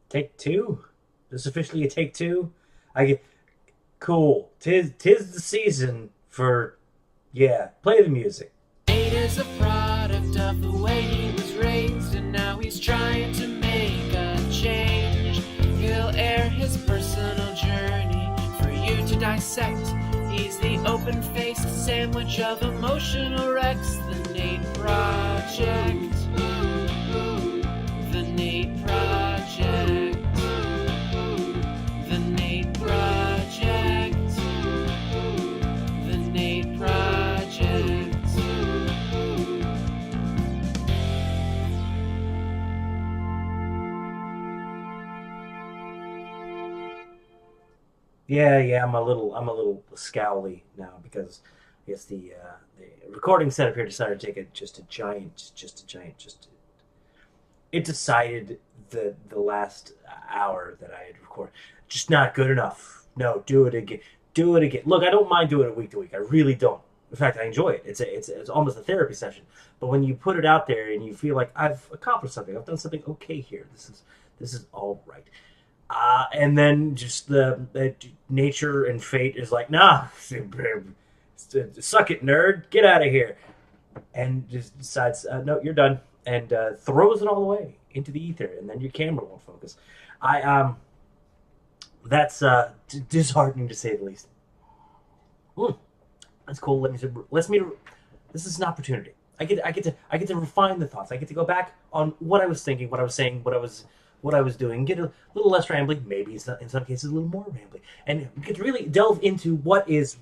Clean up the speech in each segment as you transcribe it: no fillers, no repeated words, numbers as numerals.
Take two. This is officially a take two. I get cool. Tis the season for yeah. Play the music. Nate is a product of the way he was raised, and now he's trying to make a change. He'll air his personal journey for you to dissect. He's the open-faced sandwich of emotional wrecks. The Nate Project. The Nate Project. The Nate Project. The Nate Project. Yeah. I'm a little scowly now because I guess the recording setup here decided to take just it decided the last hour that I had recorded just not good enough. No, do it again. Do it again. Look, I don't mind doing it week to week. I really don't. In fact, I enjoy it. It's almost a therapy session. But when you put it out there and you feel like I've accomplished something, I've done something okay here. This is all right. And then just the nature and fate is like, nah, suck it, nerd, get out of here, and just decides, no, you're done, and throws it all away into the ether, and then your camera won't focus. I That's disheartening to say the least. Hmm, that's cool. Let me. This is an opportunity. I get to refine the thoughts. I get to go back on what I was thinking, what I was saying, what I was doing. Get a little less rambling, maybe in some cases a little more rambling, and get to really delve into what is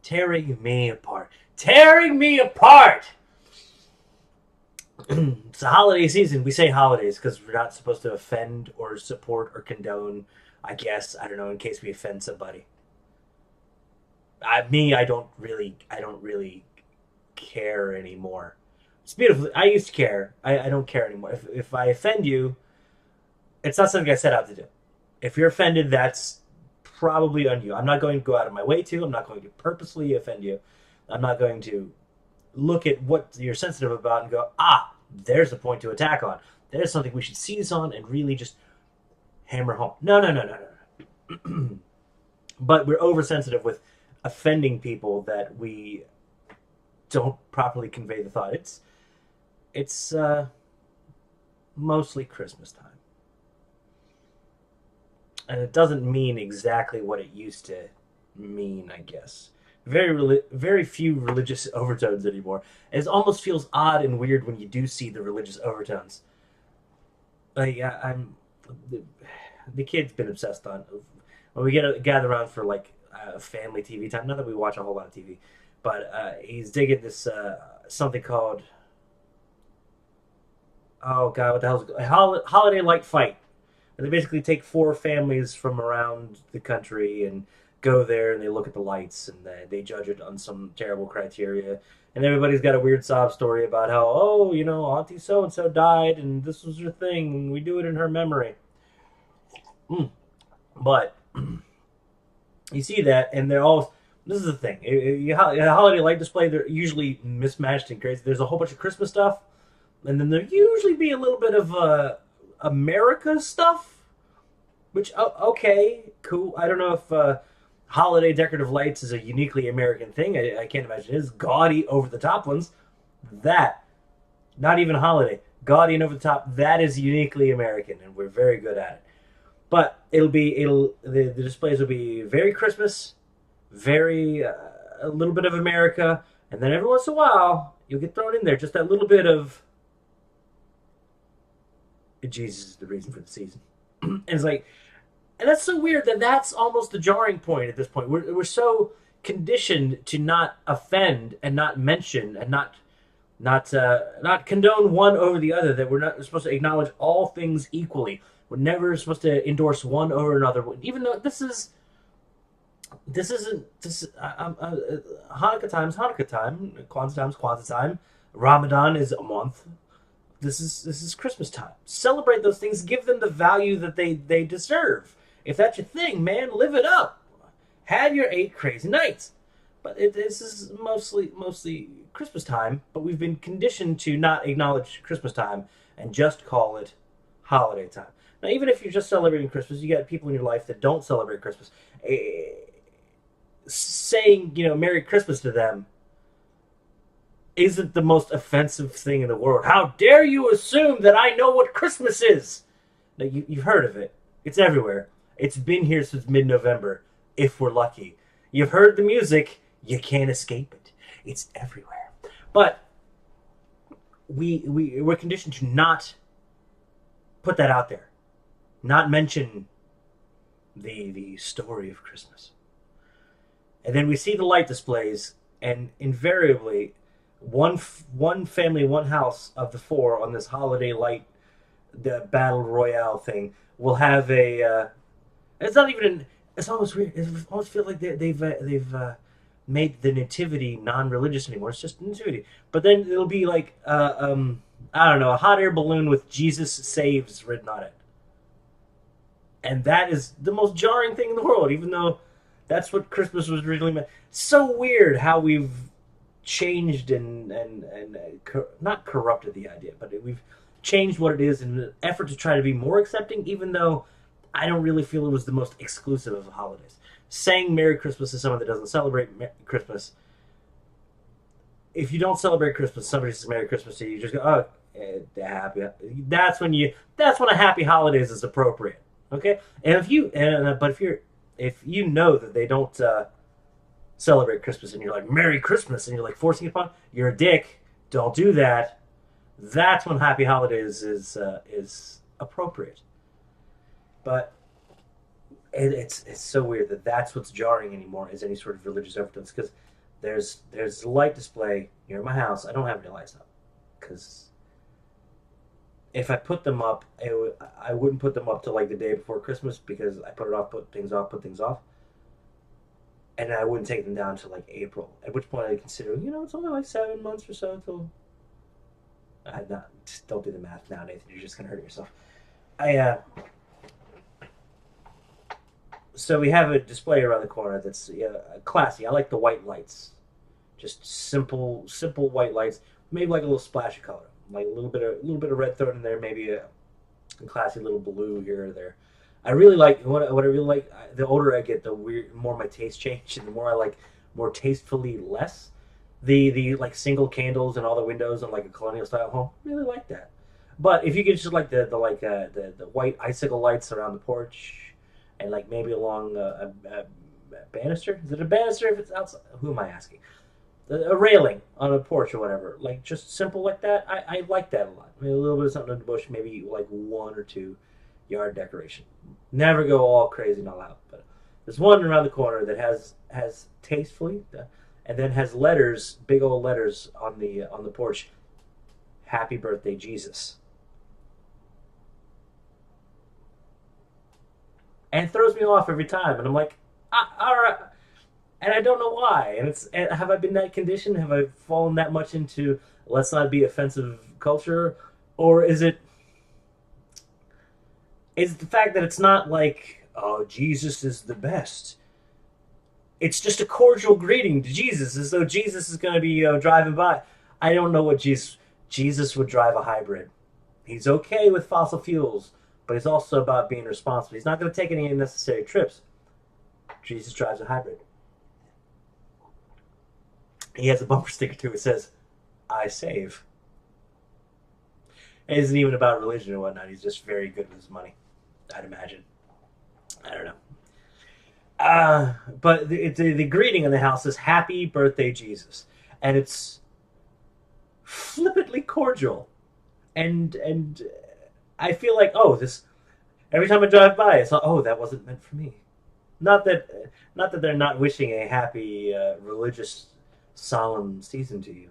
tearing me apart. Tearing me apart. It's the holiday season. We say holidays because we're not supposed to offend or support or condone. I guess I don't know in case we offend somebody. I don't really care anymore. It's beautiful. I used to care. I don't care anymore. If I offend you, it's not something I set out to do. If you're offended, that's probably on you. I'm not going to go out of my way to. I'm not going to purposely offend you. I'm not going to look at what you're sensitive about and go, there's a point to attack on. There's something we should seize on and really just hammer home. No, no, no, no, no. But we're oversensitive with offending people that we don't properly convey the thought. It's mostly Christmas time, and it doesn't mean exactly what it used to mean. I guess very few religious overtones anymore. It almost feels odd and weird when you do see the religious overtones. I'm the kid's been obsessed on when we gather around for like family TV time. Not that we watch a whole lot of TV, but he's digging this something called oh god, what the hell is it called? Holiday Light Fight. And they basically take four families from around the country and go there and they look at the lights and they judge it on some terrible criteria. And everybody's got a weird sob story about how, oh, Auntie so and so died and this was her thing and we do it in her memory. Mm. But you see that and they're all. This is the thing. A holiday light display, they're usually mismatched and crazy. There's a whole bunch of Christmas stuff, and then there usually be a little bit of America stuff, which okay, cool. I don't know if holiday decorative lights is a uniquely American thing. I can't imagine it is. Gaudy over the top ones, that not even holiday, gaudy and over the top. That is uniquely American, and we're very good at it. But the displays will be very Christmas, very a little bit of America, and then every once in a while you'll get thrown in there just that little bit of Jesus is the reason for the season. And it's like, and that's so weird that that's almost the jarring point at this point. We're so conditioned to not offend and not mention and not condone one over the other that we're not supposed to acknowledge all things equally. We're never supposed to endorse one over another, even though this isn't this Hanukkah time's Hanukkah time, Kwanzaa time's Kwanzaa time, Ramadan is a month. This is Christmas time. Celebrate those things. Give them the value that they deserve. If that's your thing, man, live it up. Have your 8 crazy nights. But this is mostly Christmas time. But we've been conditioned to not acknowledge Christmas time and just call it holiday time. Now, even if you're just celebrating Christmas, you got people in your life that don't celebrate Christmas. Saying, Merry Christmas to them isn't the most offensive thing in the world. How dare you assume that I know what Christmas is? Now, you've heard of it. It's everywhere. It's been here since mid-November, if we're lucky. You've heard the music. You can't escape it. It's everywhere. But we're conditioned to not put that out there. Not mention the story of Christmas. And then we see the light displays, and invariably, one family, one house of the four on this holiday light, the battle royale thing, will have a. It's not even. It's almost weird. It almost feels like they've made the nativity non-religious anymore. It's just nativity. But then it'll be like I don't know, a hot air balloon with Jesus saves written on it, and that is the most jarring thing in the world. Even though that's what Christmas was originally meant. So weird how we've changed and not corrupted the idea, but we've changed what it is in an effort to try to be more accepting, even though I don't really feel it was the most exclusive of the holidays. Saying Merry Christmas to someone that doesn't celebrate Christmas, if you don't celebrate Christmas, somebody says Merry Christmas to you, you just go, oh, happy. That's when a happy holidays is appropriate. Okay, and if you know that they don't celebrate Christmas and you're like Merry Christmas and you're like forcing it upon, you're a dick. Don't do that. That's when Happy Holidays is appropriate. But it's so weird that that's what's jarring anymore is any sort of religious influence, because there's a light display near my house. I don't have any lights up because if I put them up, I wouldn't put them up till like the day before Christmas, because I put it off, put things off. And I wouldn't take them down till like April, at which point I'd consider, it's only like 7 months or so till. Don't do the math now, Nathan. You're just gonna hurt yourself. So we have a display around the corner that's classy. I like the white lights, just simple white lights. Maybe like a little splash of color, like a little bit of red thrown in there. Maybe a classy little blue here or there. I really like what I really like. The older I get, the more my taste change, and the more I like more tastefully less. The like single candles and all the windows and like a colonial style home, really like that. But if you get just like the white icicle lights around the porch, and like maybe along a banister, is it a banister if it's outside? Who am I asking? A railing on a porch or whatever, like just simple like that. I like that a lot. Maybe a little bit of something in the bush, maybe like 1 or 2 yard decoration. Never go all crazy and all out, but there's one around the corner that has tastefully. And then has letters, big old letters on the porch. Happy birthday, Jesus. And it throws me off every time, and I'm like, all right, and I don't know why. And have I been that conditioned? Have I fallen that much into let's not be offensive culture, or is it the fact that it's not like, oh, Jesus is the best? It's just a cordial greeting to Jesus, as though Jesus is going to be driving by. I don't know what Jesus would drive a hybrid. He's okay with fossil fuels, but he's also about being responsible. He's not going to take any unnecessary trips. Jesus drives a hybrid. He has a bumper sticker too. It says, "I save." It isn't even about religion or whatnot. He's just very good with his money, I'd imagine. I don't know. But the greeting in the house is "Happy Birthday, Jesus," and it's flippantly cordial, and I feel like, this every time I drive by, it's like, that wasn't meant for me. Not that they're not wishing a happy religious solemn season to you,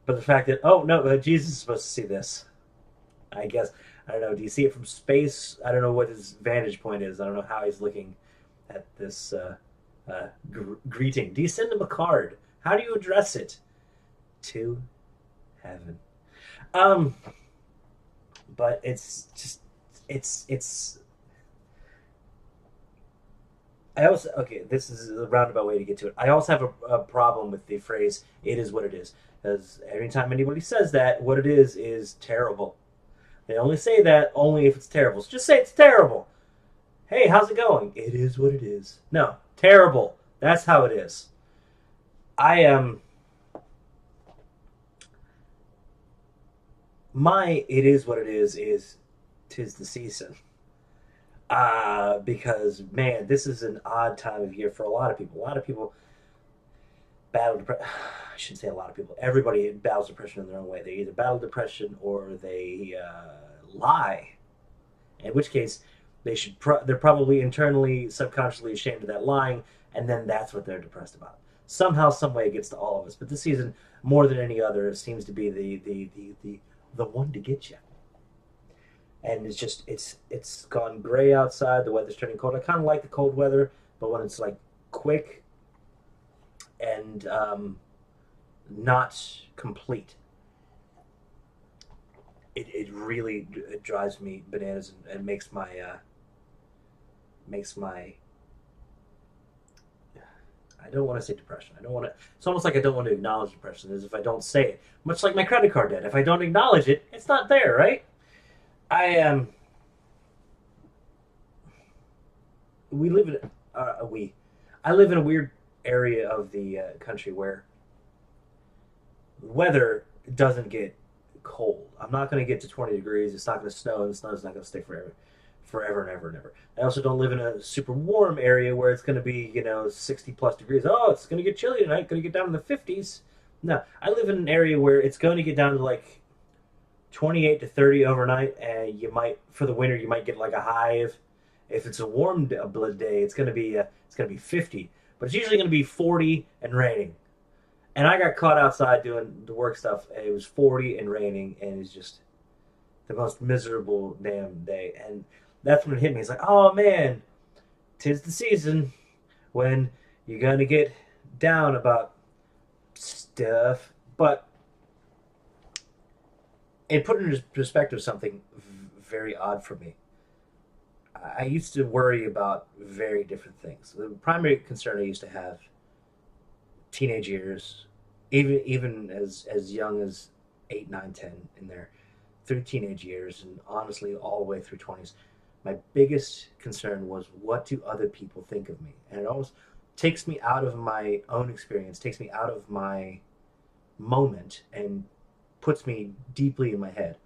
but the fact that Jesus is supposed to see this. I guess I don't know. Do you see it from space? I don't know what his vantage point is. I don't know how he's looking at this greeting. Do you send him a card? How do you address it? To heaven. But it's just it's I also, this is a roundabout way to get to it. I also have a problem with the phrase "it is what it is," because every time anybody says that, what it is terrible. They only say that only if it's terrible. So just say it's terrible. Hey, how's it going? It is what it is. No, terrible. That's how it is. I my it is what it is tis the season. Because man, this is an odd time of year for a lot of people. A lot of people battle depression. I shouldn't say a lot of people. Everybody battles depression in their own way. They either battle depression or they lie. In which case, they're probably internally, subconsciously ashamed of that lying, and then that's what they're depressed about. Somehow, some way, it gets to all of us. But this season, more than any other, seems to be the one to get you. And it's gone gray outside. The weather's turning cold. I kind of like the cold weather, but when it's like quick and not complete, it really it drives me bananas and makes my I don't want to say depression. I don't want to. It's almost like I don't want to acknowledge depression, as if I don't say it. Much like my credit card debt. If I don't acknowledge it, it's not there, right? I am. We live in we. I live in a weird area of the country where weather doesn't get cold. I'm not going to get to 20 degrees. It's not going to snow, and the snow's not going to stay forever and ever and ever. I also don't live in a super warm area where it's going to be, 60 plus degrees. Oh, it's going to get chilly tonight. Going to get down to the 50s. No, I live in an area where it's going to get down to like 28 to 30 overnight, and for the winter, you might get like a high if it's a warm day, it's going to be 50, but it's usually going to be 40 and raining. And I got caught outside doing the work stuff, and it was 40 and raining, and it's just the most miserable damn day. And that's when it hit me. It's like, oh man, tis the season when you're gonna get down about stuff. But it put into perspective something very odd for me. I used to worry about very different things. The primary concern I used to have teenage years, even as young as 8, 9, 10 in there, through teenage years, and honestly all the way through 20s. My biggest concern was, what do other people think of me? And it almost takes me out of my own experience, takes me out of my moment, and puts me deeply in my head.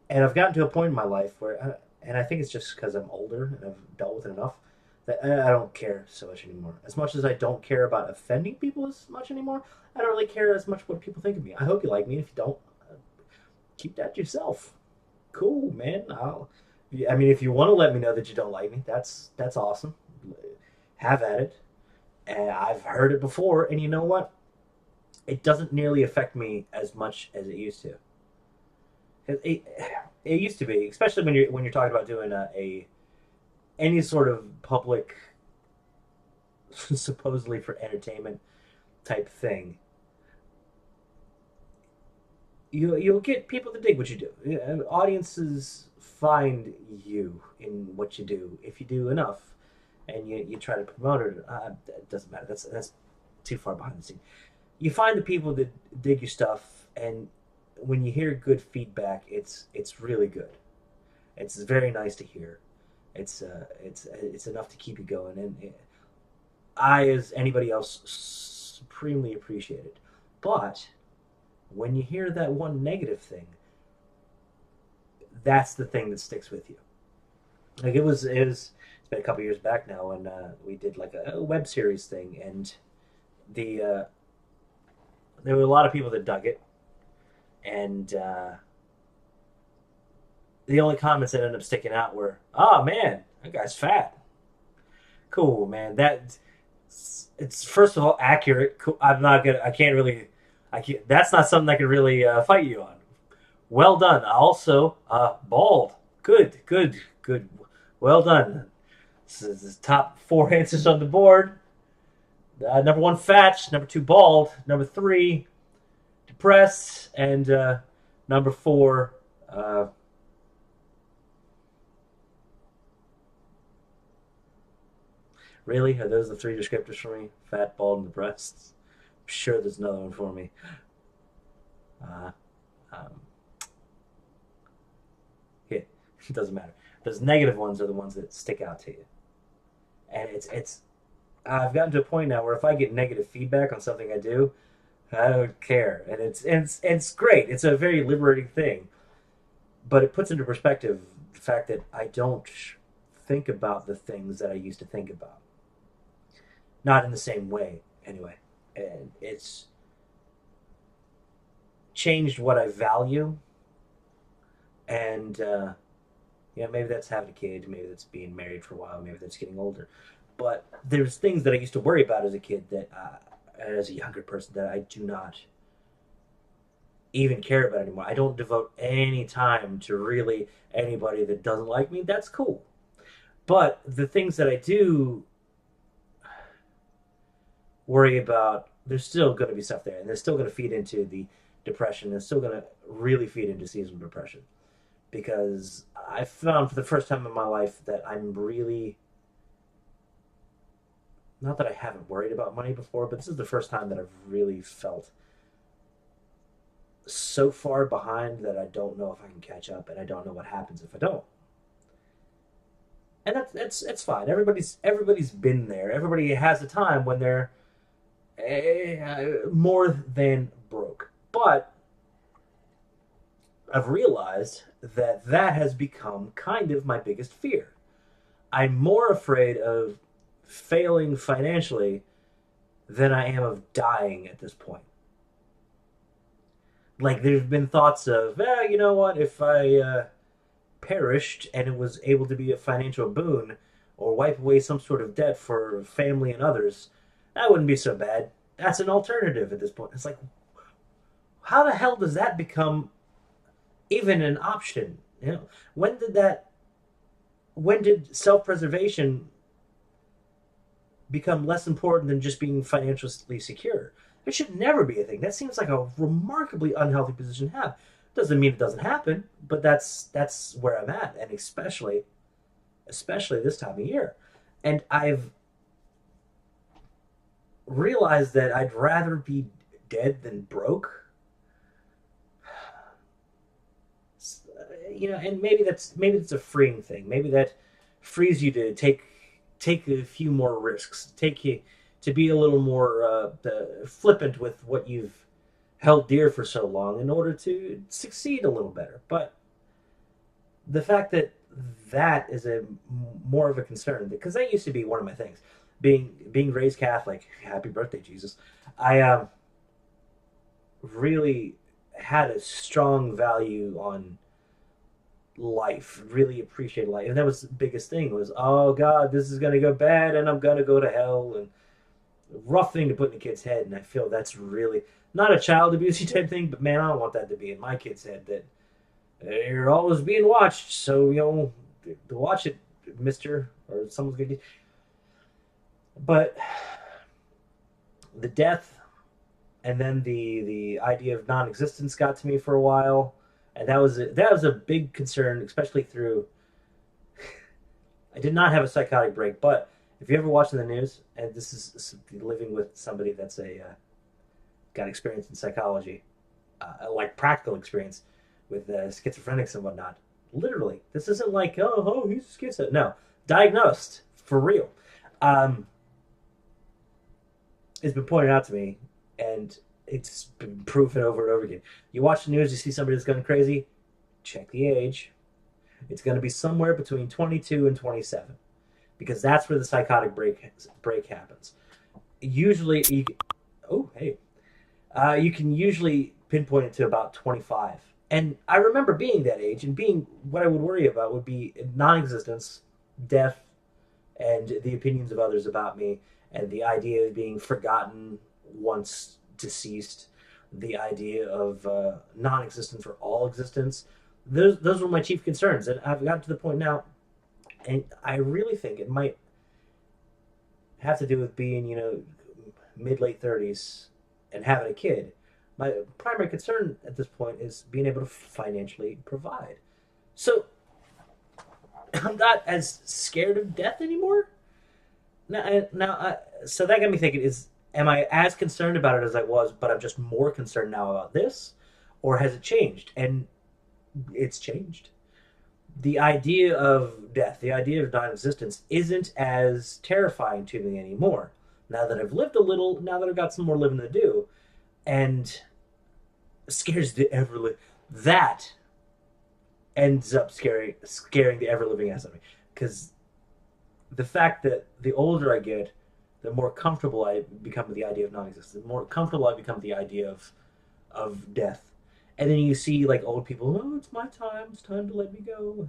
And I've gotten to a point in my life where, and I think it's just because I'm older and I've dealt with it enough, that I don't care so much anymore. As much as I don't care about offending people as much anymore, I don't really care as much what people think of me. I hope you like me. If you don't, keep that to yourself. Cool, man. I mean, if you want to let me know that you don't like me, that's awesome. Have at it. And I've heard it before, and you know what? It doesn't nearly affect me as much as it used to. It, it used to be, especially when you're talking about doing a any sort of public, supposedly for entertainment type thing. You'll get people to dig what you do. Audiences find you in what you do if you do enough, and you try to promote it. It doesn't matter. That's too far behind the scene. You find the people that dig your stuff, and when you hear good feedback, it's really good. It's very nice to hear. It's enough to keep you going, and I, as anybody else, supremely appreciate it. But when you hear that one negative thing, that's the thing that sticks with you. Like it's been a couple years back now when we did like a web series thing, and there were a lot of people that dug it, and the only comments that ended up sticking out were, "Oh man, that guy's fat." Cool, man. It's first of all accurate. Cool. I can't really. I can't. That's not something I can really fight you on. Well done. Also, bald. Good, good, good. Well done. This is top 4 answers on the board. Number 1, fat. Number 2, bald. Number 3, depressed. And number 4, really? Are those the 3 descriptors for me? Fat, bald, and depressed? I'm sure there's another one for me. Uh, um, It doesn't matter. Those negative ones are the ones that stick out to you. And it's I've gotten to a point now where if I get negative feedback on something I do, I don't care, and it's great. It's a very liberating thing, but it puts into perspective the fact that I don't think about the things that I used to think about, not in the same way anyway, and it's changed what I value, and maybe that's having a kid, maybe that's being married for a while, maybe that's getting older, but there's things that I used to worry about as a kid that as a younger person that I do not even care about anymore. I don't devote any time to really anybody that doesn't like me. That's cool. But the things that I do worry about, there's still going to be stuff there, and they're still going to feed into the depression. They're still going to really feed into seasonal depression because I found for the first time in my life that I'm really, not that I haven't worried about money before, but this is the first time that I've really felt so far behind that I don't know if I can catch up, and I don't know what happens if I don't. And that's fine. Everybody's been there. Everybody has a time when they're more than broke. But I've realized that that has become kind of my biggest fear. I'm more afraid of failing financially than I am of dying at this point. Like there's been thoughts of, you know what, if I perished and it was able to be a financial boon or wipe away some sort of debt for family and others, that wouldn't be so bad. That's an alternative at this point. It's like, how the hell does that become even an option? You know, when did that? When did self-preservation become less important than just being financially secure? It should never be a thing. That seems like a remarkably unhealthy position to have. Doesn't mean it doesn't happen, but that's where I'm at, and especially this time of year. And I've realized that I'd rather be dead than broke. And maybe it's a freeing thing. Maybe that frees you to take a few more risks. Take you to be a little more flippant with what you've held dear for so long in order to succeed a little better. But the fact that that is a more of a concern, because that used to be one of my things, being raised Catholic. Happy birthday, Jesus! I really had a strong value on life, really appreciate life, and that was the biggest thing was, oh God, this is gonna go bad, and I'm gonna go to hell, and rough thing to put in a kid's head. And I feel that's really not a child abuse type thing, but man, I don't want that to be in my kid's head, that you're always being watched, so to watch it, mister, or someone's gonna. But the death, and then the idea of non-existence got to me for a while, and that was a big concern, especially through. I did not have a psychotic break, but if you ever watch the news, and this is living with somebody that's got experience in psychology, like practical experience with schizophrenics and whatnot. Literally, this isn't like he's schizo. No, diagnosed for real. It's been pointed out to me, and it's been proven over and over again. You watch the news, you see somebody that's going crazy, check the age. It's going to be somewhere between 22 and 27, because that's where the psychotic break happens. Usually, you can usually pinpoint it to about 25. And I remember being that age, and being what I would worry about would be non-existence, death, and the opinions of others about me, and the idea of being forgotten once deceased, the idea of non-existence for all existence. Those were my chief concerns, and I've gotten to the point now, and I really think it might have to do with being, mid late 30s and having a kid. My primary concern at this point is being able to financially provide. So I'm not as scared of death anymore. So that got me thinking: am I as concerned about it as I was, but I'm just more concerned now about this, or has it changed? And it's changed. the idea of death, the idea of non-existence, isn't as terrifying to me anymore. Now that I've lived a little, now that I've got some more living to do, and scares the ever that ends up scaring the ever living ass out of me. Because the fact that the older I get, the more comfortable I become with the idea of non-existence. The more comfortable I become with the idea of death. And then you see like old people, oh, it's my time. It's time to let me go.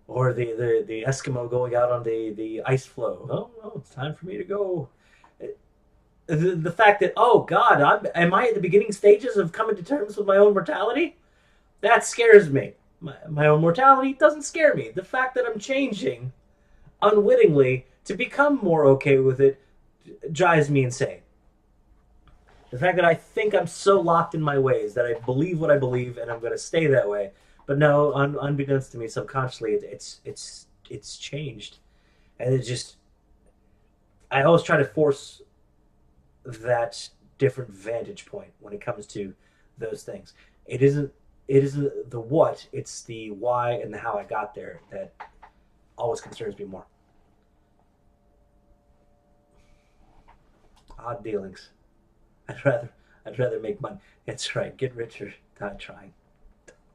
Or the Eskimo going out on the ice floe. Oh, no, it's time for me to go. The fact that, oh God, am I at the beginning stages of coming to terms with my own mortality? That scares me. My own mortality doesn't scare me. The fact that I'm changing unwittingly to become more okay with it drives me insane. The fact that I think I'm so locked in my ways that I believe what I believe and I'm going to stay that way, but no, unbeknownst to me, subconsciously, it's changed, and it just I always try to force that different vantage point when it comes to those things. It isn't the what, it's the why and the how I got there that always concerns me more. Odd dealings. I'd rather make money. That's right. Get rich or die trying.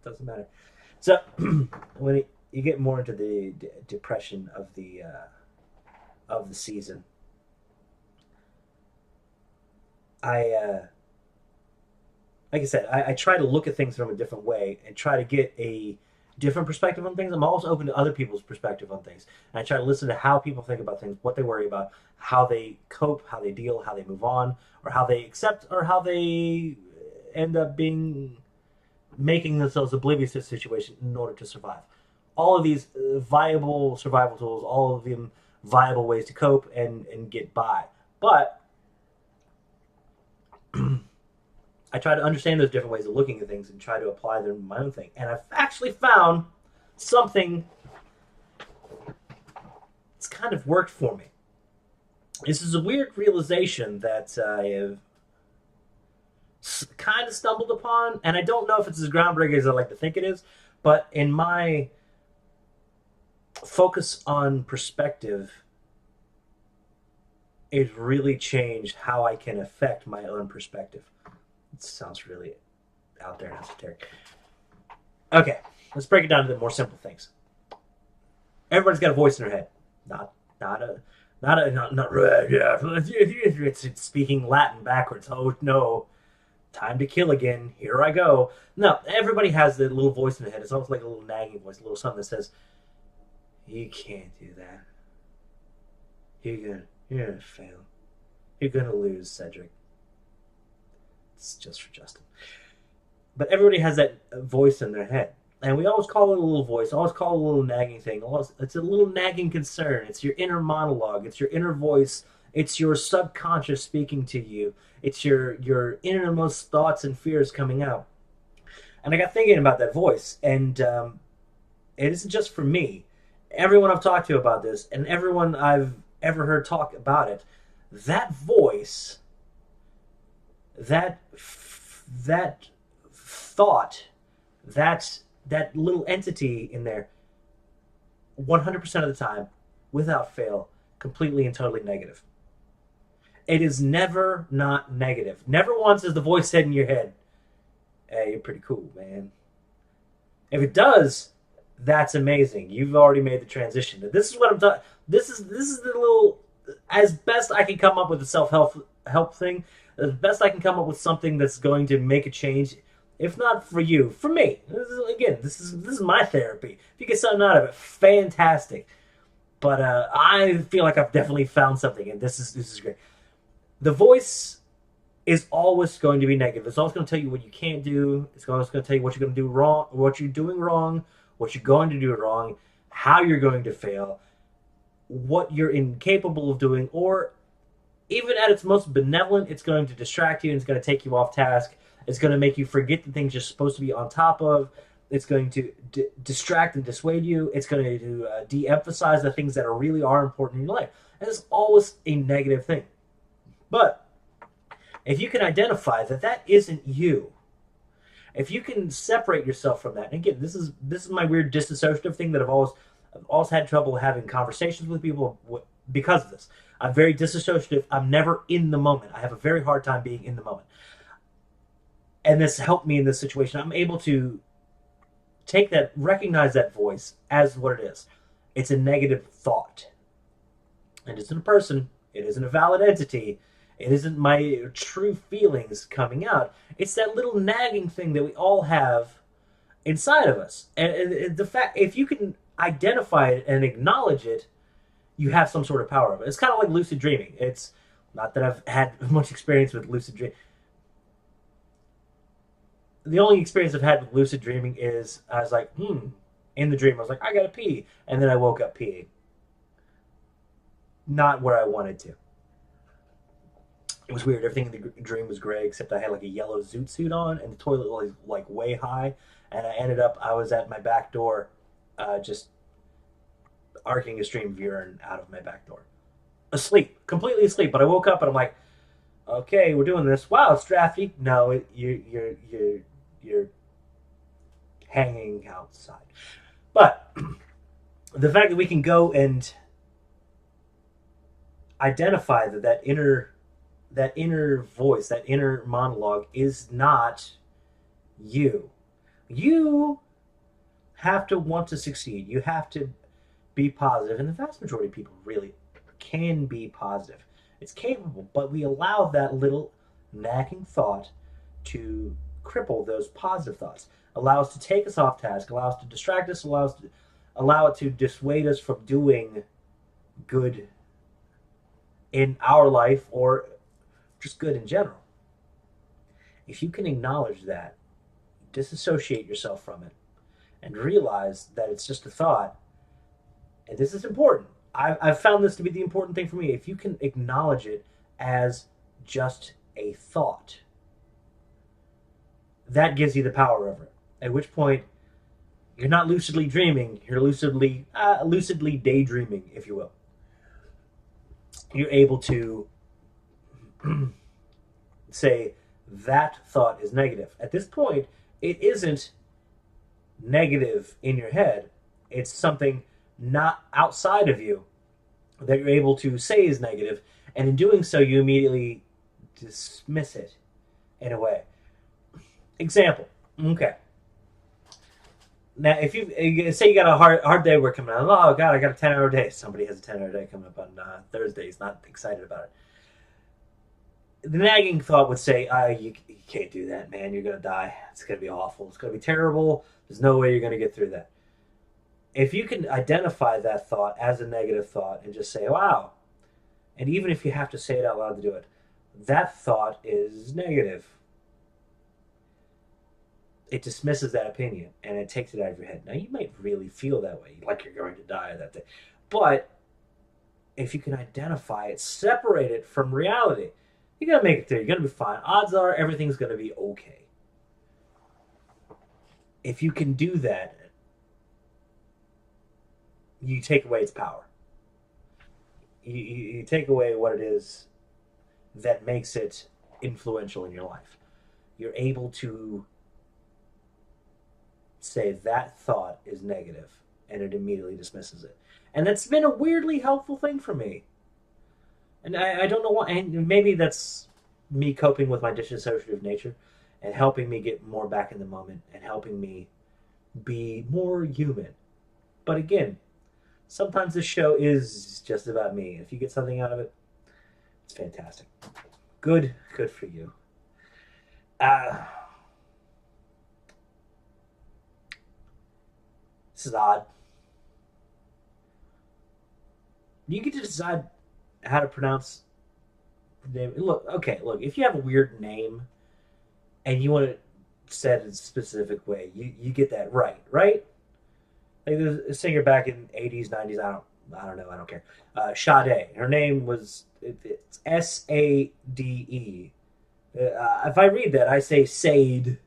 Doesn't matter. So when you get more into the depression of the season, I like I said, I try to look at things from a different way and try to get a different perspective on things. I'm also open to other people's perspective on things. And I try to listen to how people think about things, what they worry about, how they cope, how they deal, how they move on, or how they accept, or how they end up making themselves oblivious to the situation in order to survive. All of these viable survival tools, all of them viable ways to cope and get by. But I try to understand those different ways of looking at things and try to apply them to my own thing. And I've actually found something that's kind of worked for me. This is a weird realization that I have kind of stumbled upon, and I don't know if it's as groundbreaking as I like to think it is, but in my focus on perspective, it really changed how I can affect my own perspective. It sounds really out there and esoteric. Okay, let's break it down to the more simple things. Everybody's got a voice in their head. Not it's speaking Latin backwards. Oh no, time to kill again. Here I go. No, everybody has the little voice in their head. It's almost like a little nagging voice, a little something that says, "You can't do that. You're gonna fail. You're gonna lose, Cedric." It's just for Justin. But everybody has that voice in their head. And we always call it a little voice, always call it a little nagging thing. It's a little nagging concern. It's your inner monologue. It's your inner voice. It's your subconscious speaking to you. It's your innermost thoughts and fears coming out. And I got thinking about that voice. And it isn't just for me. Everyone I've talked to about this, and everyone I've ever heard talk about it, that voice, that thought, that little entity in there, 100% of the time, without fail, completely and totally negative. It is never not negative. Never once has the voice said in your head, "Hey, you're pretty cool, man." If it does, that's amazing. You've already made the transition. This is what I'm talking. This is the little, as best I can come up with a self-help thing. As best I can come up with something that's going to make a change. If not for you, for me. This is my therapy. If you get something out of it, fantastic. But I feel like I've definitely found something, and this is great. The voice is always going to be negative. It's always going to tell you what you can't do. It's always going to tell you what you're going to do wrong, what you're doing wrong, what you're going to do wrong, how you're going to fail, what you're incapable of doing, or even at its most benevolent, it's going to distract you and it's going to take you off task. It's going to make you forget the things you're supposed to be on top of. It's going to distract and dissuade you. It's going to de-emphasize the things that really are important in your life. And it's always a negative thing. But if you can identify that isn't you, If you can separate yourself from that, and again, this is my weird dissociative thing that I've always had trouble having conversations with people because of this. I'm very dissociative. I'm never in the moment. I have a very hard time being in the moment, and this helped me in this situation. I'm able to recognize that voice as what it is. It's a negative thought. It isn't a person. It isn't a valid entity. It isn't my true feelings coming out. It's that little nagging thing that we all have inside of us. And the fact, if you can identify it and acknowledge it, you have some sort of power of it. It's kind of like lucid dreaming. It's not that I've had much experience with lucid dreaming. The only experience I've had with lucid dreaming is I was like, in the dream, I was like, I gotta pee. And then I woke up peeing. Not where I wanted to. It was weird. Everything in the dream was gray, except I had like a yellow zoot suit on, and the toilet was like way high. And I was at my back door, just arcing a stream of urine out of my back door. Asleep, completely asleep. But I woke up and I'm like, okay, we're doing this. Wow, it's drafty. No, you're hanging outside. But the fact that we can go and identify that inner voice, that inner monologue is not you. You have to want to succeed. You have to be positive. And the vast majority of people really can be positive. It's capable, but we allow that little nagging thought to cripple those positive thoughts. Allow us to take us off task, allow us to distract us, allow it to dissuade us from doing good in our life or just good in general. If you can acknowledge that, disassociate yourself from it, and realize that it's just a thought, and this is important. I've found this to be the important thing for me. If you can acknowledge it as just a thought, that gives you the power over it. At which point, you're not lucidly dreaming, you're lucidly daydreaming, if you will. You're able to say that thought is negative. At this point, it isn't negative in your head. It's something not outside of you that you're able to say is negative, and in doing so, you immediately dismiss it in a way. Example. Okay. Now, if you say you got a hard day work coming out, oh God, I got a 10-hour day. Somebody has a 10-hour day coming up on Thursday. He's not excited about it. The nagging thought would say, you can't do that, man. You're going to die. It's going to be awful. It's going to be terrible. There's no way you're going to get through that. If you can identify that thought as a negative thought and just say, wow, and even if you have to say it out loud to do it, that thought is negative. It dismisses that opinion and it takes it out of your head. Now, you might really feel that way, like you're going to die that day. But if you can identify it, separate it from reality, you're going to make it through. You're going to be fine. Odds are everything's going to be okay. If you can do that, you take away its power. You take away what it is that makes it influential in your life. You're able to say that thought is negative, and it immediately dismisses it. And that's been a weirdly helpful thing for me. And I don't know why. And maybe that's me coping with my dissociative nature and helping me get more back in the moment and helping me be more human. But again, sometimes this show is just about me. If you get something out of it, it's fantastic. Good for you. This is odd. You get to decide how to pronounce the name. Look, if you have a weird name and you want it said in a specific way, you get that right? Like there's a singer back in 80s, 90s, I don't know, I don't care. Sade. Her name was it's Sade. If I read that, I say Sade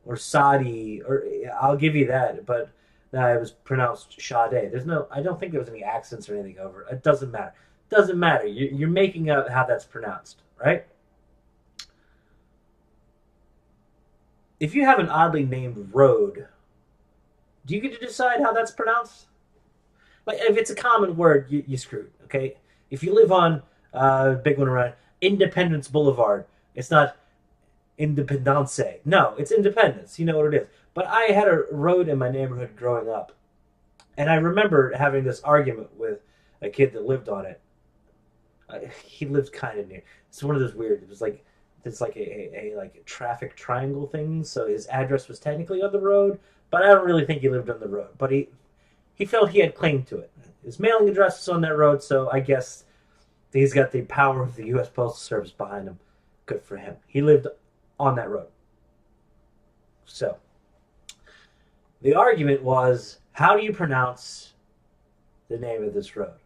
or Sadi, or I'll give you that, but no, it was pronounced Sade. I don't think there was any accents or anything over it. It doesn't matter. Doesn't matter. You're making up how that's pronounced, right? if you have an oddly named road, do you get to decide how that's pronounced? Like, if it's a common word, you screwed. Okay, if you live on big one around Independence Boulevard, it's not Independence. No, it's Independence. You know what it is. But I had a road in my neighborhood growing up, and I remember having this argument with a kid that lived on it. He lived kind of near. It's one of those weird. It was like it's like a like a traffic triangle thing. So his address was technically on the road, but I don't really think he lived on the road. But he felt he had claim to it. His mailing address was on that road, so I guess he's got the power of the U.S. Postal Service behind him. Good for him. He lived on that road. So the argument was, how do you pronounce the name of this road?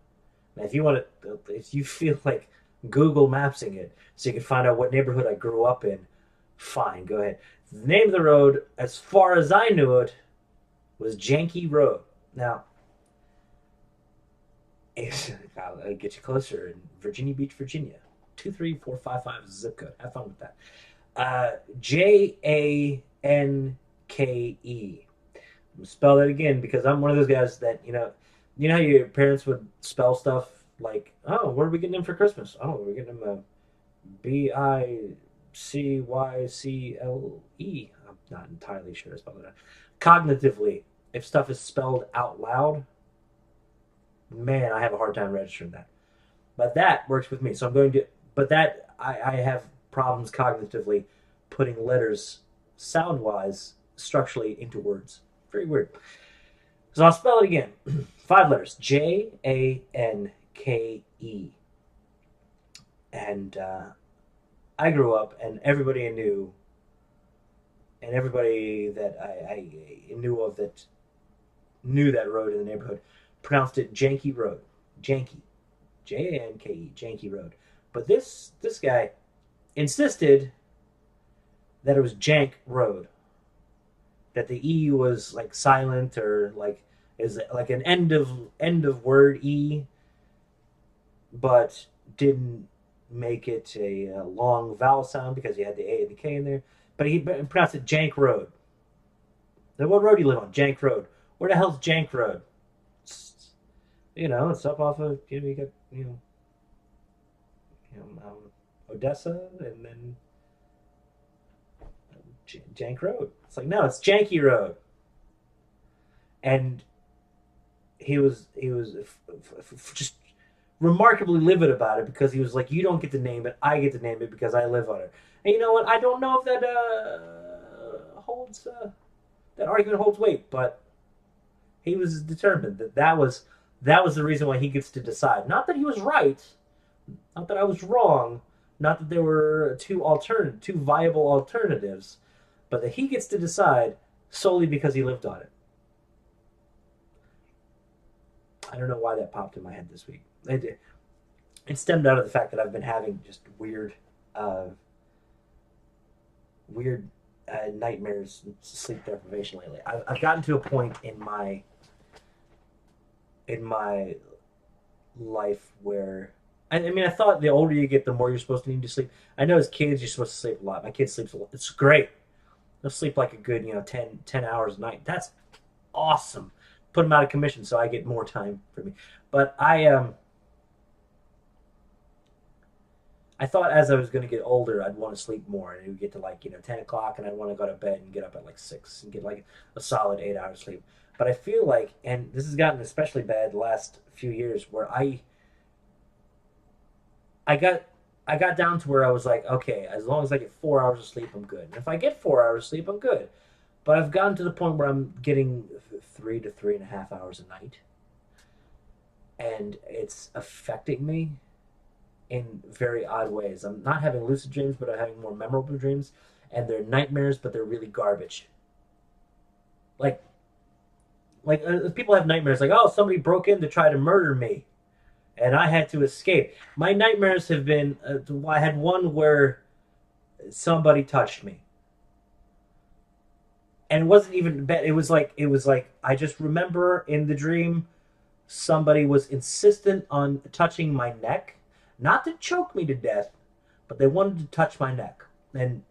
Now, if you feel like Google Mapsing it so you can find out what neighborhood I grew up in, fine, go ahead. The name of the road, as far as I knew it, was Janky Road. Now, I'll get you closer in Virginia Beach, Virginia. 23455 is the zip code. Have fun with that. Janke. I'm gonna spell that again because I'm one of those guys that, you know how your parents would spell stuff like, oh, what are we getting him for Christmas? Oh, we're getting him a Bicycle. I'm not entirely sure to spell it out. Cognitively, if stuff is spelled out loud, man, I have a hard time registering that. But that works with me. So I have problems cognitively putting letters sound wise, structurally into words. Very weird. So I'll spell it again. 5 letters. Janke. And I grew up, and everybody I knew, and everybody that I knew of that knew that road in the neighborhood pronounced it Janky Road. Janky. Janke. Janky Road. But this guy insisted that it was Jank Road. That the E was like silent, or like is like an end of word E, but didn't make it a long vowel sound because he had the A and the K in there. But he pronounced it Jank Road. Now, what road do you live on? Jank Road. Where the hell's Jank Road? It's up off of, you got, Odessa, and then Jank Road. It's like, no, it's Janky Road. And he was just remarkably livid about it because he was like, you don't get to name it, I get to name it because I live on it. And you know what? I don't know if that that argument holds weight, but he was determined that was the reason why he gets to decide. Not that he was right, not that I was wrong, not that there were two viable alternatives, but that he gets to decide solely because he lived on it. I don't know why that popped in my head this week. It stemmed out of the fact that I've been having just weird nightmares and sleep deprivation lately. I've gotten to a point in my life where I thought the older you get, the more you're supposed to need to sleep. I know as kids you're supposed to sleep a lot. My kid sleeps a lot. It's great. They'll sleep like a good 10 hours a night. That's awesome. Put them out of commission so I get more time for me. But I thought as I was going to get older, I'd want to sleep more, and it would get to 10 o'clock, and I'd want to go to bed and get up at 6 and get a solid 8 hours sleep. But I feel like, and this has gotten especially bad the last few years, where I got down to where I was like, okay, as long as I get 4 hours of sleep, I'm good. And if I get 4 hours of sleep, I'm good. But I've gotten to the point where I'm getting 3 to 3.5 hours a night, and it's affecting me in very odd ways. I'm not having lucid dreams, but I'm having more memorable dreams, and they're nightmares, but they're really garbage. Like people have nightmares like, oh, somebody broke in to try to murder me, and I had to escape. My nightmares have been, I had one where somebody touched me. And it wasn't even bad. It was like I just remember in the dream somebody was insistent on touching my neck, not to choke me to death, but they wanted to touch my neck. And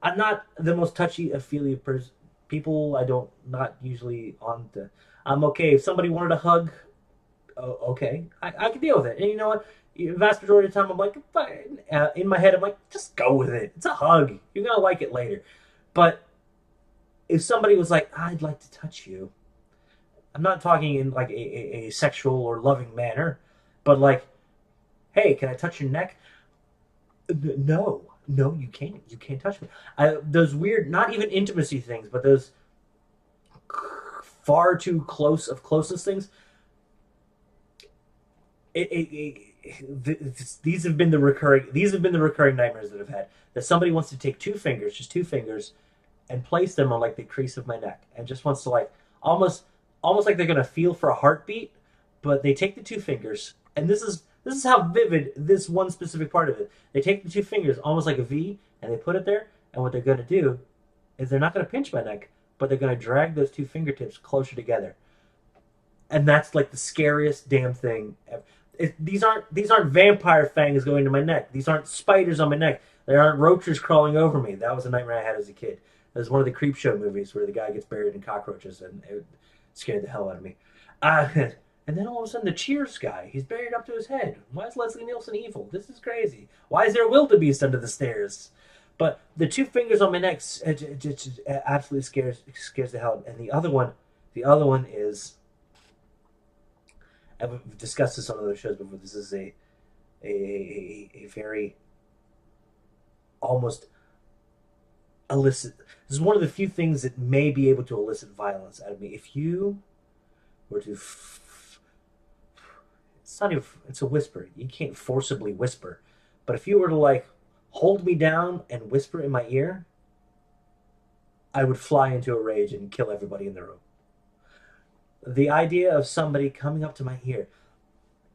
I'm not the most touchy feely person. People, I don't not usually on the. I'm okay if somebody wanted a hug. Oh, okay, I can deal with it. And you know what? Vast majority of the time, I'm like, fine. In my head, I'm like, just go with it. It's a hug. You're gonna like it later. But if somebody was like, I'd like to touch you, I'm not talking in like a sexual or loving manner, but like, hey, can I touch your neck? No, no, you can't. You can't touch me. Those weird, not even intimacy things, but those far too close of closeness things. These have been the recurring. These have been the recurring nightmares that I've had. That somebody wants to take two fingers, just two fingers, and place them on like the crease of my neck, and just wants to like almost, almost like they're gonna feel for a heartbeat, but they take the two fingers, and this is how vivid this one specific part of it. They take the two fingers, almost like a V, and they put it there, and what they're gonna do is they're not gonna pinch my neck, but they're gonna drag those two fingertips closer together, and that's like the scariest damn thing ever. These aren't vampire fangs going to my neck. These aren't spiders on my neck. There aren't roaches crawling over me. That was a nightmare I had as a kid. It was one of the creep show movies where the guy gets buried in cockroaches, and it scared the hell out of me. And then all of a sudden, the Cheers guy, he's buried up to his head. Why is Leslie Nielsen evil? This is crazy. Why is there a wildebeest under the stairs? But the two fingers on my neck absolutely scares the hell out of me. And the other one is, I've discussed this on other shows before. This is a very almost elicit. This is one of the few things that may be able to elicit violence out of me. If you were to, it's not even. It's a whisper. You can't forcibly whisper, but if you were to like hold me down and whisper in my ear, I would fly into a rage and kill everybody in the room. The idea of somebody coming up to my ear,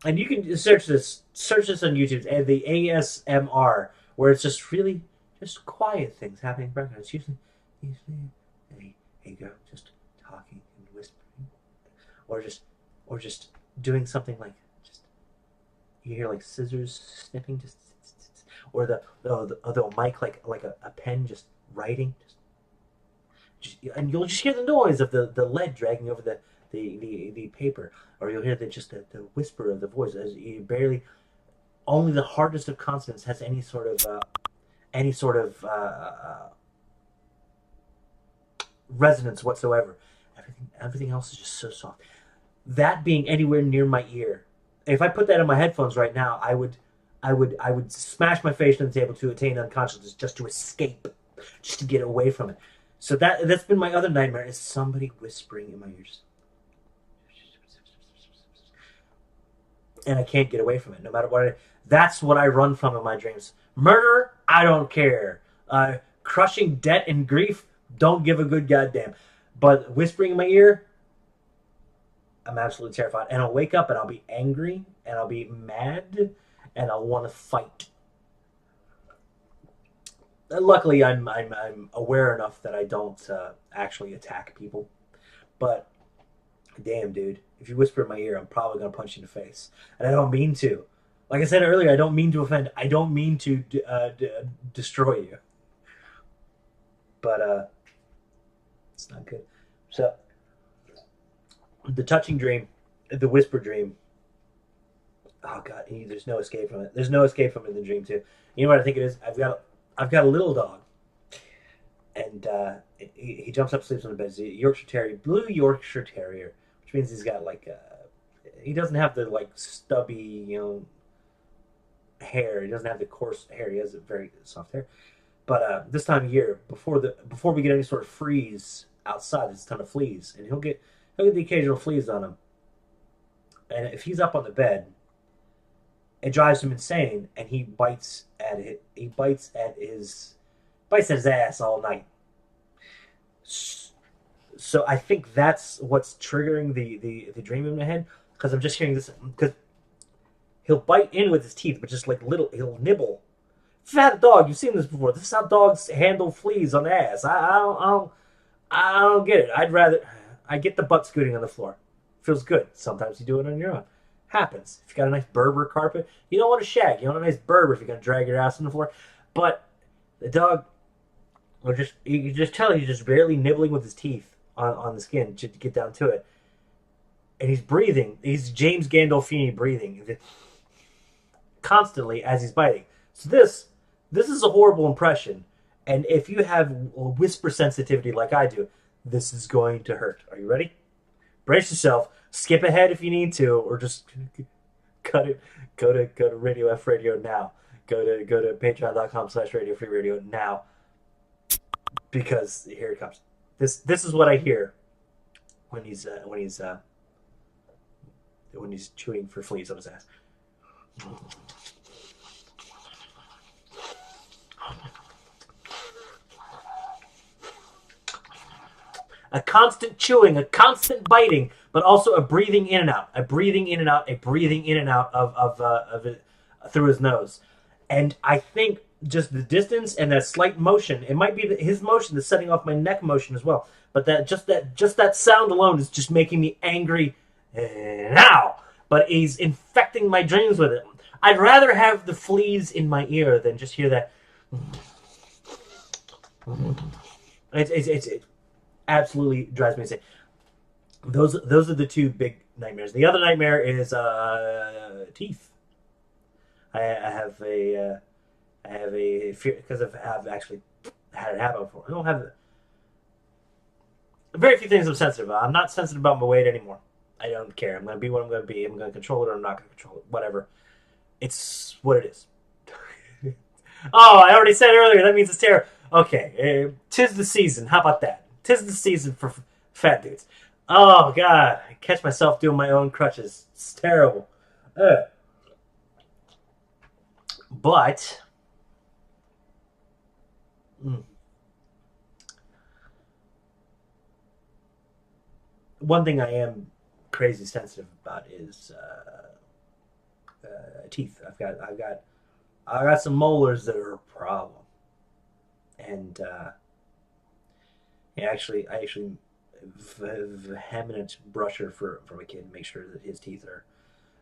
and you can search this on YouTube, and the ASMR, where it's just really just quiet things happening in the background. It's usually hey girl, just talking and whispering, or just doing something like just you hear like scissors snipping, just or the mic like a pen just writing, and you'll just hear the noise of the lead dragging over the paper, or you'll hear the whisper of the voice as you barely only the hardest of consonants has any sort of resonance whatsoever. Everything else is just so soft. That being anywhere near my ear, if I put that in my headphones right now, I would smash my face on the table to attain unconsciousness, just to escape, just to get away from it. So that's been my other nightmare, is somebody whispering in my ears. And I can't get away from it, no matter what. That's what I run from in my dreams. Murder, I don't care. Crushing debt and grief, don't give a good goddamn. But whispering in my ear, I'm absolutely terrified. And I'll wake up and I'll be angry and I'll be mad and I'll want to fight. Luckily, I'm aware enough that I don't actually attack people. But damn, dude, if you whisper in my ear, I'm probably gonna punch you in the face, and I don't mean to. Like I said earlier, I don't mean to offend. I don't mean to destroy you. But it's not good. So the touching dream, the whisper dream. Oh god, there's no escape from it. There's no escape from it in the dream too. You know what I think it is? I've got a little dog, and he jumps up, sleeps on the bed. He's a Yorkshire Terrier, blue Yorkshire Terrier, which means he's got like he doesn't have the like stubby hair. He doesn't have the coarse hair. He has a very soft hair. But this time of year, before we get any sort of freeze outside, there's a ton of fleas, and he'll get the occasional fleas on him. And if he's up on the bed, it drives him insane, and he bites at it. He bites at his ass all night. So I think that's what's triggering the dream in my head, because I'm just hearing this, because he'll bite in with his teeth, but just like he'll nibble. Fat dog, you've seen this before. This is how dogs handle fleas on the ass. I don't get it. I get the butt scooting on the floor. Feels good. Sometimes you do it on your own. Happens. If you got a nice Berber carpet, you don't want a shag. You want a nice Berber if you're gonna drag your ass on the floor. But the dog, or just you can just tell he's just barely nibbling with his teeth on the skin to get down to it, and he's breathing. He's James Gandolfini breathing constantly as he's biting. So this is a horrible impression, and if you have whisper sensitivity like I do, this is going to hurt. Are you ready? Brace yourself. Skip ahead if you need to, or just cut it. Go to Radio F Radio now. Go to patreon.com/Radio Free Radio now, because here it comes. This is what I hear when he's chewing for fleas on his ass. A constant chewing, a constant biting, but also a breathing in and out, a breathing in and out, a breathing in and out of it through his nose. And I think just the distance and that slight motion, it might be his motion that's setting off my neck motion as well. But that sound alone is just making me angry now. But he's infecting my dreams with it. I'd rather have the fleas in my ear than just hear that. It absolutely drives me insane. Those are the two big nightmares. The other nightmare is teeth. I have a fear because I've actually had it happen before. I don't have very few things I'm sensitive about. I'm not sensitive about my weight anymore. I don't care. I'm going to be what I'm going to be. I'm going to control it or I'm not going to control it. Whatever. It's what it is. Oh, I already said earlier. That means it's terrible. Okay. Tis the season. How about that? Tis the season for fat dudes. Oh, God. I catch myself doing my own crutches. It's terrible. But... one thing I am crazy sensitive about is teeth. I've got some molars that are a problem, and I actually vehement brusher for my kid and make sure that his teeth are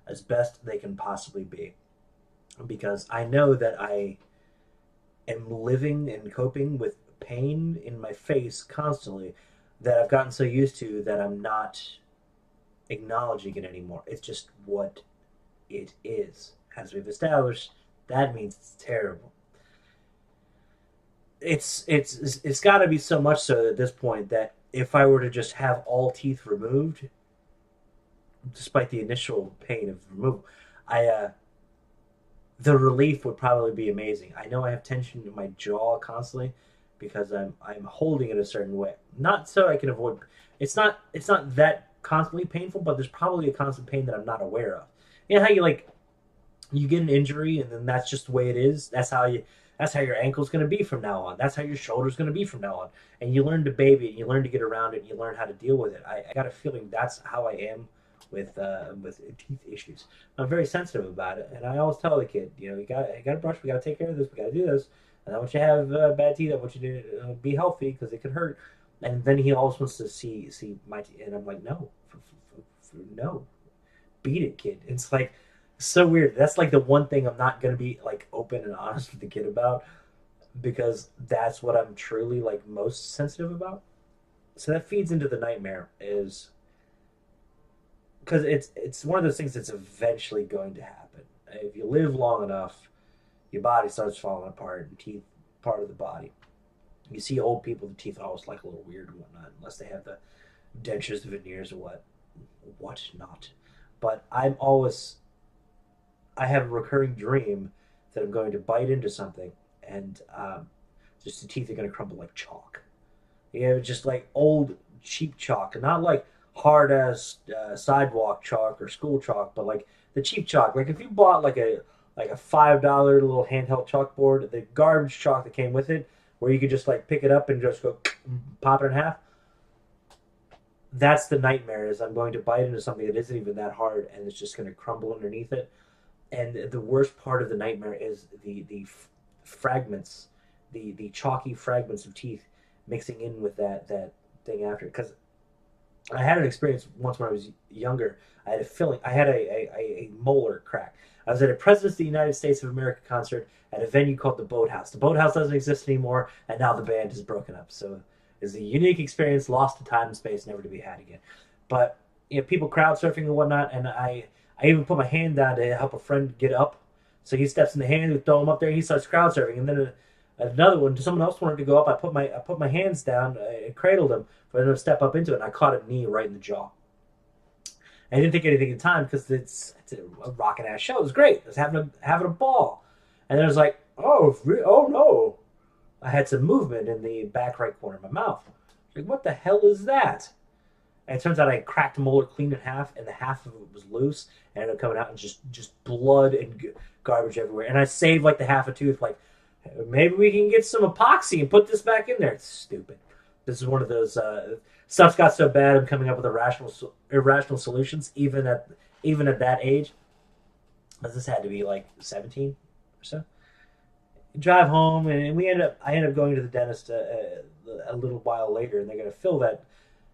as best they can possibly be, because I know that I am living and coping with pain in my face constantly that I've gotten so used to that I'm not acknowledging it anymore. It's just what it is. As we've established, that means it's terrible. It's got to be so much so at this point that if I were to just have all teeth removed, despite the initial pain of removal, the relief would probably be amazing. I know I have tension in my jaw constantly because I'm holding it a certain way. Not so I can avoid. It's not that constantly painful, but there's probably a constant pain that I'm not aware of. You know how you get an injury and then that's just the way it is. That's how your ankle's going to be from now on. That's how your shoulder's going to be from now on. And you learn to baby it, you learn to get around it, and you learn how to deal with it. I got a feeling that's how I am with teeth issues. I'm very sensitive about it, and I always tell the kid, you got to brush. We got to take care of this. We got to do this. And I want you to have bad teeth. I want you to be healthy because it could hurt. And then he always wants to see my teeth, and I'm like, no, no, beat it, kid. It's like so weird. That's like the one thing I'm not gonna be like open and honest with the kid about, because that's what I'm truly like most sensitive about. So that feeds into the nightmare, is because it's one of those things that's eventually going to happen. If you live long enough, your body starts falling apart, and teeth part of the body. You see old people, the teeth are always like a little weird and whatnot, unless they have the dentures, the veneers, or what not. But I have a recurring dream that I'm going to bite into something, and just the teeth are going to crumble like chalk. Just like old cheap chalk, and not like hard ass sidewalk chalk or school chalk, but like the cheap chalk. Like if you bought like a $5 little handheld chalkboard, the garbage chalk that came with it, where you could just like pick it up and just go pop it in half. That's the nightmare, is I'm going to bite into something that isn't even that hard, and it's just going to crumble underneath it. And the worst part of the nightmare is the fragments, the chalky fragments of teeth mixing in with that thing after. Because I had an experience once when I was younger. I had a filling. I had a molar crack. I was at a Presidents of the United States of America concert at a venue called the Boathouse. The Boathouse doesn't exist anymore, and now the band is broken up. So it's a unique experience, lost to time and space, never to be had again. But people crowd surfing and whatnot, and I even put my hand down to help a friend get up. So he steps in the hand, we throw him up there, he starts crowd surfing, and then another one, someone else wanted to go up. I put my hands down, I cradled him for him to step up into it, and I caught a knee right in the jaw. I didn't think anything at the time because it's a rockin' ass show. It was great. I was having a ball, and then it was like, oh no, I had some movement in the back right corner of my mouth. Like, what the hell is that? And it turns out I had cracked a molar clean in half, and the half of it was loose, and it ended up coming out and just blood and garbage everywhere. And I saved like the half a tooth, like maybe we can get some epoxy and put this back in there. It's stupid. This is one of those stuff's got so bad. I'm coming up with irrational solutions, even at that age. This had to be like 17 or so. Drive home, and I ended up going to the dentist a little while later, and they're going to fill that.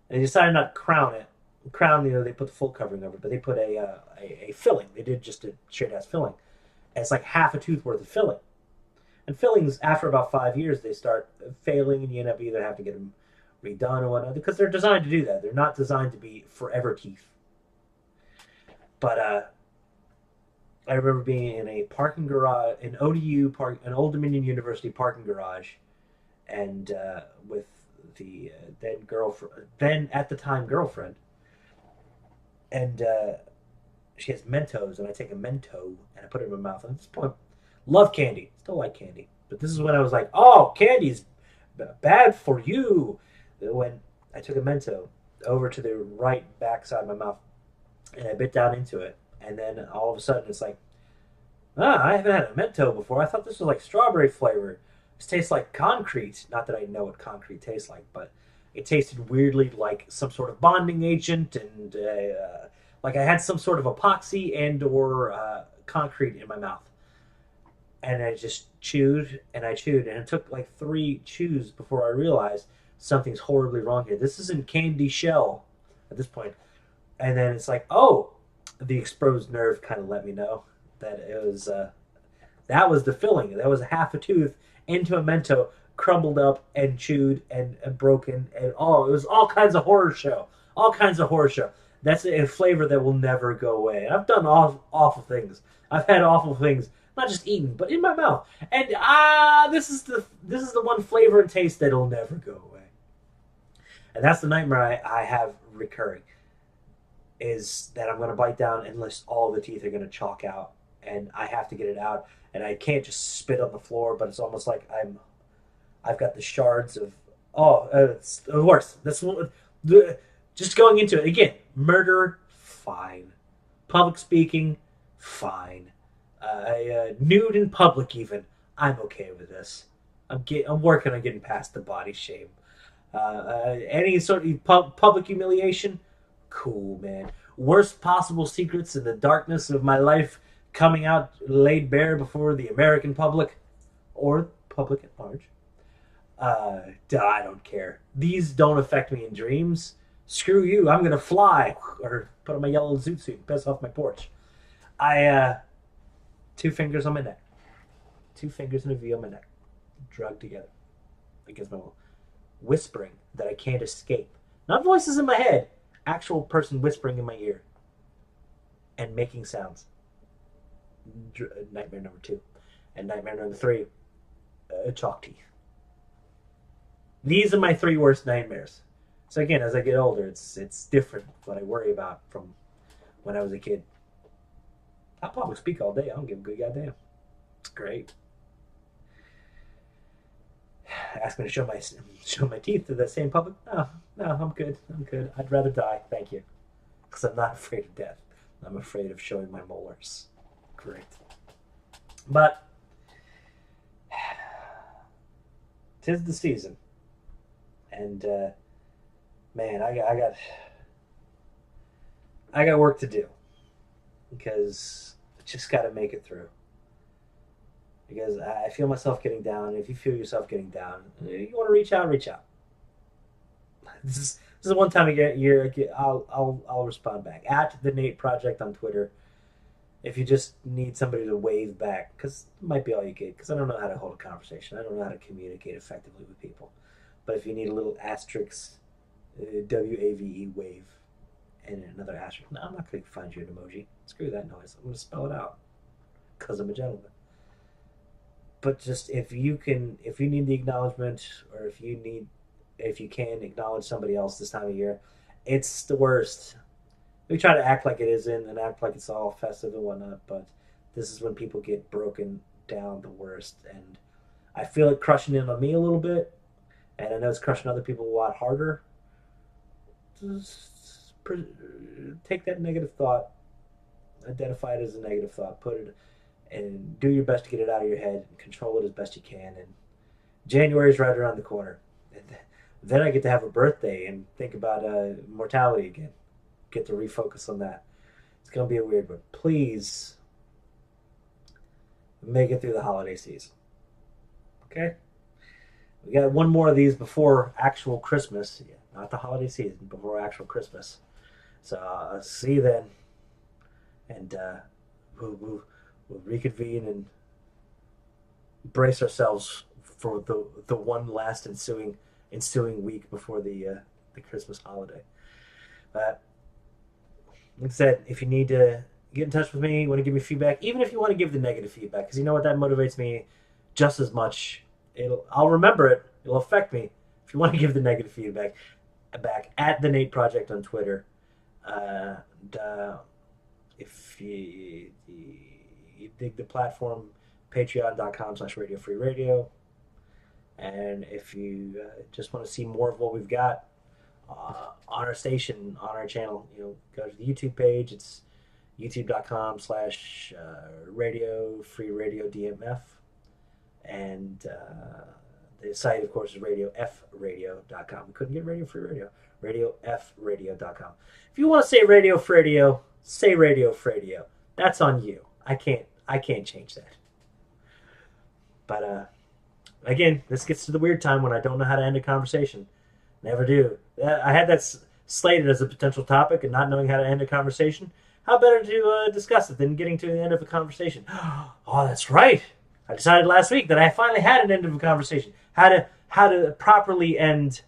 And they decided not to crown it. Crown, they put the full covering over it, but they put a filling. They did just a straight ass filling. And it's like half a tooth worth of filling. And fillings, after about 5 years, they start failing, and you end up either have to get them redone or whatnot, because they're designed to do that. They're not designed to be forever teeth. But I remember being in a parking garage, an ODU park, an Old Dominion University parking garage, and with the then at the time girlfriend, and she has Mentos, and I take a Mento and I put it in my mouth. And at this point, love candy, still like candy, but this is when I was like, oh, candy's bad for you. When I took a Mento over to the right back side of my mouth, and I bit down into it, and then all of a sudden it's like, I haven't had a Mento before. I thought this was like strawberry flavor. This tastes like concrete. Not that I know what concrete tastes like, but it tasted weirdly like some sort of bonding agent, and like I had some sort of epoxy and or concrete in my mouth. And I just chewed, and it took like 3 chews before I realized something's horribly wrong here. This isn't candy shell at this point. And then it's like, oh, the exposed nerve kind of let me know that it was that was the filling. That was half a tooth into a Mento, crumbled up and chewed and broken, and it was all kinds of horror show. All kinds of horror show. That's a flavor that will never go away. I've done awful things. I've had awful things, not just eaten, but in my mouth. And this is the one flavor and taste that'll never go away. And that's the nightmare I have recurring. Is that I'm going to bite down unless all the teeth are going to chalk out, and I have to get it out, and I can't just spit on the floor. But it's almost like I've got the shards of it's the worst. Just going into it again. Murder, fine. Public speaking, fine. Nude in public, even I'm okay with this. I'm working on getting past the body shame. Any sort of public humiliation. Cool, man. Worst possible secrets in the darkness of my life coming out laid bare before the American public or public at large. I don't care. These don't affect me in dreams. Screw you. I'm gonna fly or put on my yellow zoot suit and piss off my porch. 2 fingers on my neck. 2 fingers and a V on my neck. Drugged together against my wall. Whispering that I can't escape. Not voices in my head. Actual person whispering in my ear and making sounds. Nightmare number 2. And nightmare number 3, chalk teeth. These are my 3 worst nightmares. So again, as I get older, it's different what I worry about from when I was a kid. I'll public speak all day. I don't give a good goddamn. It's great. Ask me to show my teeth to the same public. No, I'm good. I'd rather die. Thank you. Because I'm not afraid of death. I'm afraid of showing my molars. Great. But 'tis the season. And man, I got work to do. Because I just gotta make it through. Because I feel myself getting down. If you feel yourself getting down, you want to reach out, reach out. This This is one time a year I'll respond back at the Nate Project on Twitter. If you just need somebody to wave back, because it might be all you get. Because I don't know how to hold a conversation. I don't know how to communicate effectively with people. But if you need a little asterisk, WAVE wave, and another asterisk, no, I'm not going to find you an emoji. Screw that noise. I'm going to spell it out because I'm a gentleman. But just if you need the acknowledgement, or if you can acknowledge somebody else this time of year, it's the worst. We try to act like it isn't and act like it's all festive and whatnot, but this is when people get broken down the worst. And I feel it crushing in on me a little bit, and I know it's crushing other people a lot harder. Just take that negative thought, identify it as a negative thought, put it, and do your best to get it out of your head and control it as best you can. And January is right around the corner. And then I get to have a birthday and think about mortality again. Get to refocus on that. It's going to be a weird one. Please make it through the holiday season. Okay? We got one more of these before actual Christmas. Yeah, not the holiday season, before actual Christmas. So see you then. And we'll reconvene and brace ourselves for the one last ensuing week before the Christmas holiday. But like I said, if you need to get in touch with me, want to give me feedback, even if you want to give the negative feedback, because you know what, that motivates me just as much. I'll remember it. It'll affect me. If you want to give the negative feedback back at the Nate Project on Twitter, if you dig the platform, patreon.com/radiofreeradio. And if you just want to see more of what we've got on our station, on our channel, go to the YouTube page. It's youtube.com/radio free radio DMF. And the site, of course, is radiofradio.com. We couldn't get Radio Free Radio. Radiofradio.com. If you want to say Radio Free Radio, say Radio Free Radio. That's on you. I can't change that. But again, this gets to the weird time when I don't know how to end a conversation. Never do. I had that slated as a potential topic, and not knowing how to end a conversation. How better to discuss it than getting to the end of a conversation? Oh, that's right. I decided last week that I finally had an end of a conversation. How to properly end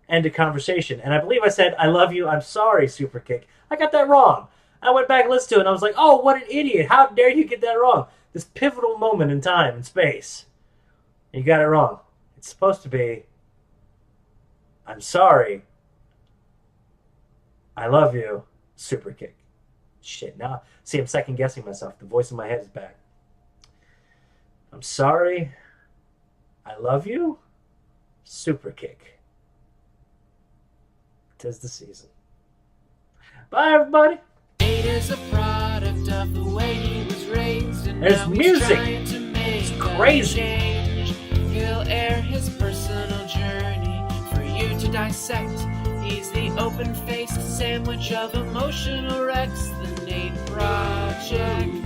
a conversation. And I believe I said, I love you, I'm sorry, Superkick. I got that wrong. I went back and listened to it, and I was like, oh, what an idiot. How dare you get that wrong? This pivotal moment in time and space. You got it wrong. It's supposed to be, I'm sorry, I love you, Superkick. Shit, now, see, I'm second guessing myself. The voice in my head is back. I'm sorry, I love you, Superkick. 'Tis the season. Bye, everybody. Nate is a product of the way he was raised, and There's now he's music. trying to make It's crazy. a change. He'll air his personal journey for you to dissect. He's the open-faced sandwich of emotional wrecks, the Nate Project.